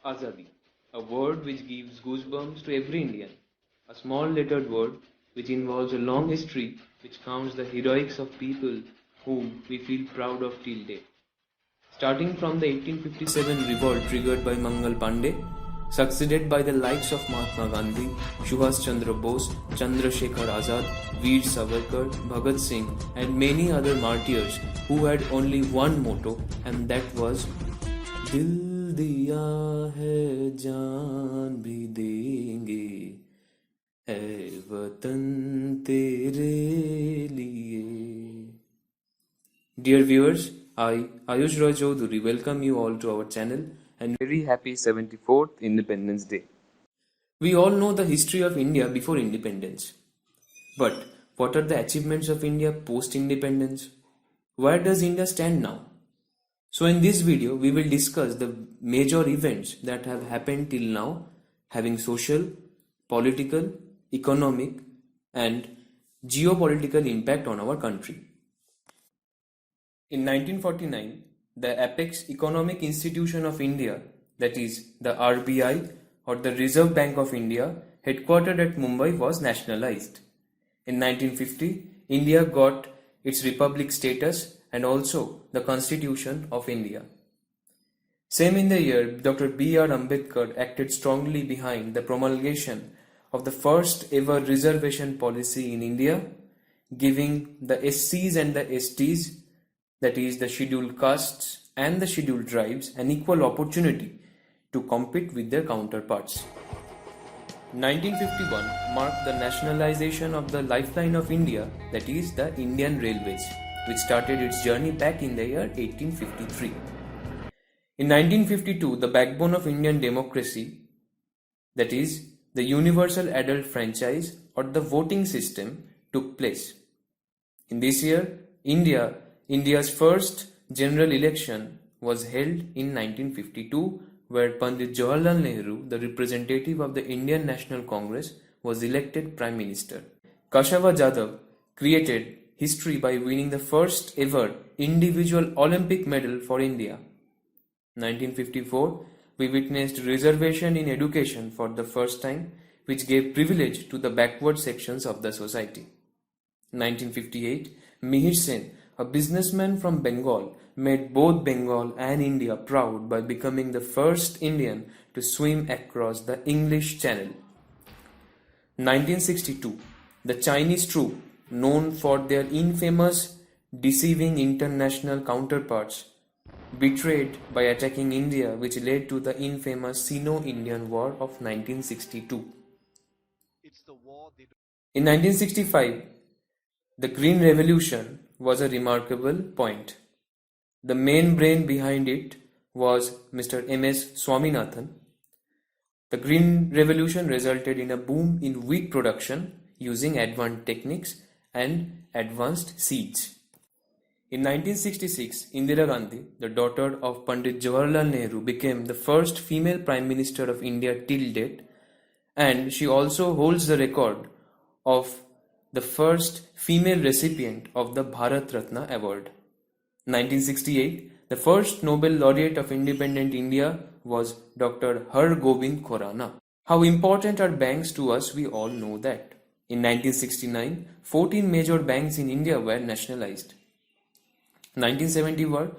Azadi, a word which gives goosebumps to every Indian. A small lettered word which involves a long history which counts the heroics of people whom we feel proud of till date. Starting from the 1857 revolt triggered by Mangal Pandey, succeeded by the likes of Mahatma Gandhi, Subhash Chandra Bose, Chandrasekhar Azad, Veer Savarkar, Bhagat Singh, and many other martyrs who had only one motto, and that was दिल दिया है जान भी देंगे है वतन तेरे लिए. Dear viewers, I, Ayush Roy Chaudhuri, welcome you all to our channel and very happy 74th Independence Day. We all know the history of India before independence. But what are the achievements of India post-independence? Where does India stand now? So in this video, we will discuss the major events that have happened till now, having social, political, economic and geopolitical impact on our country. In 1949, the apex economic institution of India, that is the RBI or the Reserve Bank of India, headquartered at Mumbai, was nationalized. In 1950, India got its republic status and also the Constitution of India. Same in the year, Dr. B.R. Ambedkar acted strongly behind the promulgation of the first ever reservation policy in India, giving the SCs and the STs, that is the scheduled castes and the scheduled tribes, an equal opportunity to compete with their counterparts. 1951 marked the nationalization of the lifeline of India, that is the Indian Railways, which started its journey back in the year 1853. In 1952, the backbone of Indian democracy, that is the universal adult franchise or the voting system, took place. In this year, India's first general election was held in 1952, where Pandit Jawaharlal Nehru, the representative of the Indian National Congress, was elected Prime Minister. Kashava Jadhav created history by winning the first ever individual Olympic medal for India. 1954, we witnessed reservation in education for the first time, which gave privilege to the backward sections of the society. 1958, Mihir Sen, a businessman from Bengal, made both Bengal and India proud by becoming the first Indian to swim across the English Channel. 1962, the Chinese troop, known for their infamous deceiving international counterparts, betrayed by attacking India, which led to the infamous Sino-Indian War of 1962. In 1965, the Green Revolution was a remarkable point. The main brain behind it was Mr. A.I.M.S. Swaminathan. The Green Revolution resulted in a boom in wheat production using advanced techniques and advanced seeds. In 1966, Indira Gandhi, the daughter of Pandit Jawaharlal Nehru, became the first female Prime Minister of India till date, and she also holds the record of the first female recipient of the Bharat Ratna Award. 1968, the first Nobel laureate of independent India was Dr. Har Gobind Khorana. How important are banks to us, we all know that. In 1969, 14 major banks in India were nationalized. 1971,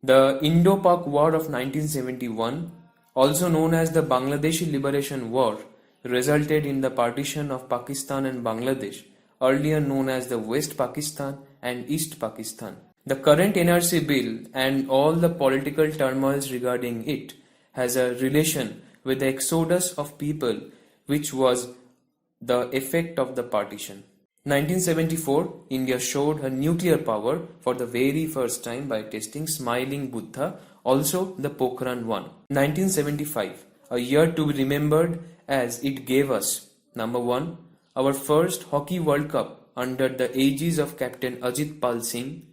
the Indo-Pak War of 1971, also known as the Bangladeshi Liberation War, resulted in the partition of Pakistan and Bangladesh, earlier known as the West Pakistan and East Pakistan. The current NRC bill and all the political turmoils regarding it has a relation with the exodus of people, which was the effect of the partition. 1974, India showed her nuclear power for the very first time by testing Smiling Buddha, also the Pokhran 1. 1975, a year to be remembered as it gave us, number 1, our first Hockey World Cup under the aegis of Captain Ajit Pal Singh.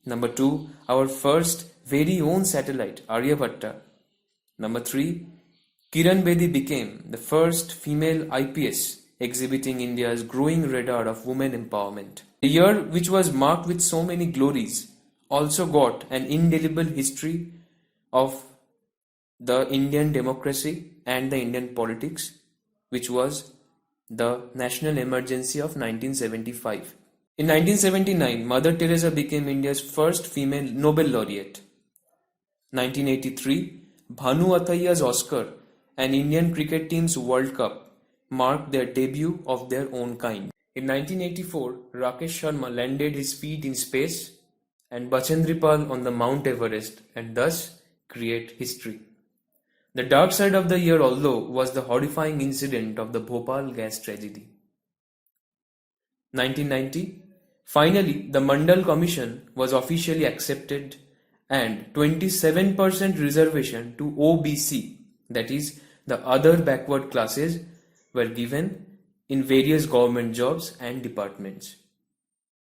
Number 2, our first very own satellite, Aryabhatta. Number 3, Kiran Bedi became the first female IPS, exhibiting India's growing radar of women empowerment. The year, which was marked with so many glories, also got an indelible history of the Indian democracy and the Indian politics, which was the national emergency of 1975. In 1979, Mother Teresa became India's first female Nobel laureate. 1983, Bhanu Athaiya's Oscar and Indian cricket team's World Cup marked their debut of their own kind. In 1984, Rakesh Sharma landed his feet in space and Bachendripal on the Mount Everest and thus create history. The dark side of the year, although, was the horrifying incident of the Bhopal gas tragedy. 1990, finally, the Mandal Commission was officially accepted and 27% reservation to OBC, that is, the other backward classes, were given in various government jobs and departments.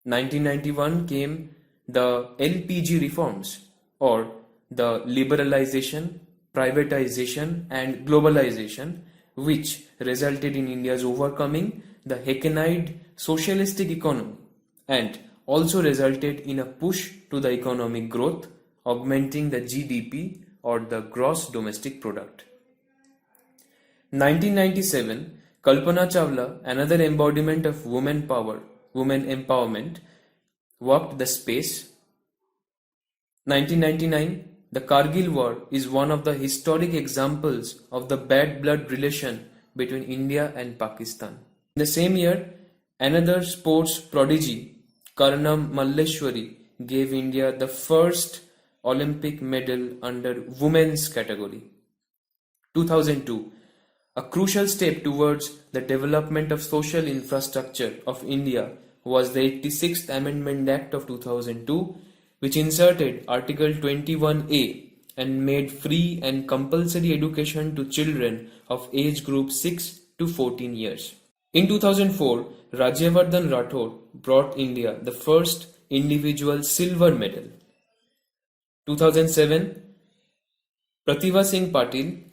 1991 came the LPG reforms, or the liberalization, privatization and globalization, which resulted in India's overcoming the Hackneyed socialistic economy and also resulted in a push to the economic growth, augmenting the GDP, or the gross domestic product. 1997, Kalpana Chawla, another embodiment of women power, women empowerment, walked the space. 1999, the Kargil War is one of the historic examples of the bad blood relation between India and Pakistan. In the same year, another sports prodigy, Karnam Malleshwari, gave India the first Olympic medal under women's category. 2002, a crucial step towards the development of social infrastructure of India was the 86th Amendment Act of 2002, which inserted Article 21A and made free and compulsory education to children of age group 6 to 14 years. In 2004, Rajyavardhan Rathore brought India the first individual silver medal. 2007, Pratibha Singh Patil,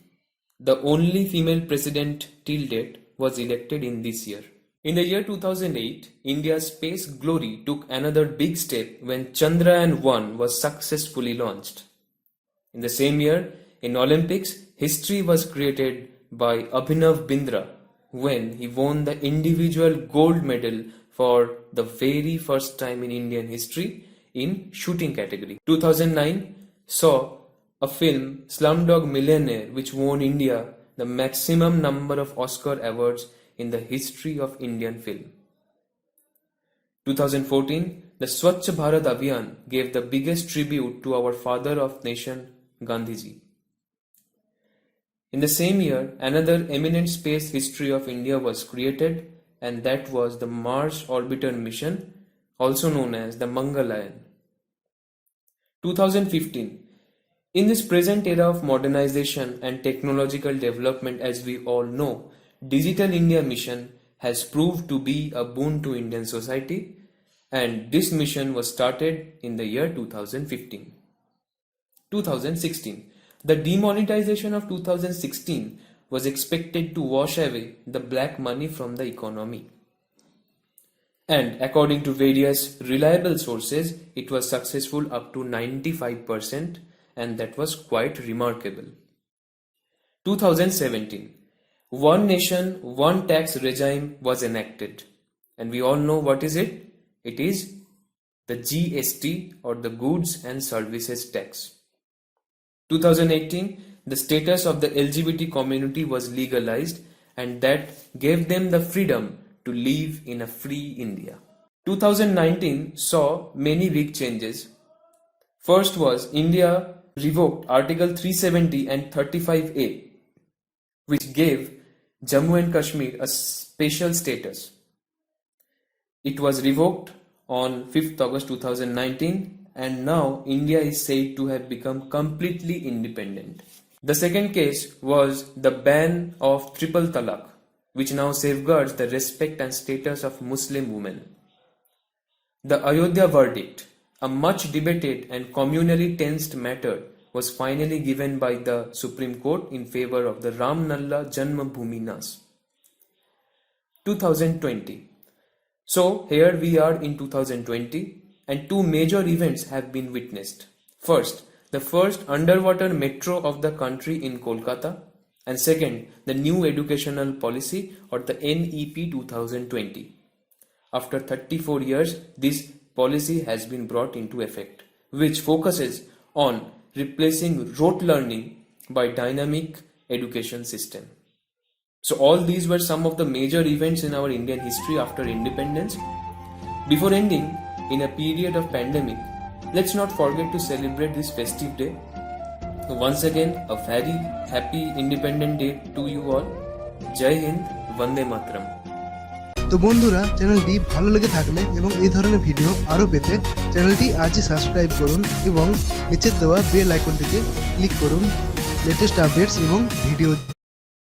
the only female president till date, was elected in this year. In the year 2008, India's space glory took another big step when Chandrayaan-1 was successfully launched. In the same year, in Olympics, history was created by Abhinav Bindra when he won the individual gold medal for the very first time in Indian history in shooting category. 2009 saw a film, Slumdog Millionaire, which won India the maximum number of Oscar awards in the history of Indian film. 2014, the Swachh Bharat Abhiyan gave the biggest tribute to our father of nation, Gandhiji. In the same year, another eminent space history of India was created, and that was the Mars Orbiter mission, also known as the Mangalayan. 2015. In this present era of modernization and technological development, as we all know, Digital India mission has proved to be a boon to Indian society, and this mission was started in the year 2015. 2016. The demonetization of 2016 was expected to wash away the black money from the economy. And according to various reliable sources, it was successful up to 95%, and that was quite remarkable. 2017. One nation, one tax regime was enacted. And we all know what is it? It is the GST, or the Goods and Services Tax. 2018, the status of the LGBT community was legalized, and that gave them the freedom to live in a free India. 2019 saw many big changes. First was India revoked Article 370 and 35A, which gave Jammu and Kashmir a special status. It was revoked on 5th August 2019, and now India is said to have become completely independent. The second case was the ban of triple talaq, which now safeguards the respect and status of Muslim women. The Ayodhya verdict, a much debated and communally tensed matter, was finally given by the Supreme Court in favor of the Ram Lalla Janmabhoomi Nas. 2020. So here we are in 2020, and two major events have been witnessed. First, the first underwater metro of the country in Kolkata, and second, the new educational policy or the NEP 2020. After 34 years, this policy has been brought into effect, which focuses on replacing rote learning by dynamic education system. So all these were some of the major events in our Indian history after independence. Before ending, in a period of pandemic, let's not forget to celebrate this festive day. Once again, a very happy Independent Day to you all. Jai Hind, Vande Mataram. তো বন্ধুরা, চ্যানেলটি ভালো লেগে থাকলে এবং এই ধরনের video আরও পেতে চ্যানেলটি আজই সাবস্ক্রাইব করুন এবং নিচে দেওয়া বেল আইকনটিতে ক্লিক করুন লেটেস্ট আপডেটস এবং ভিডিও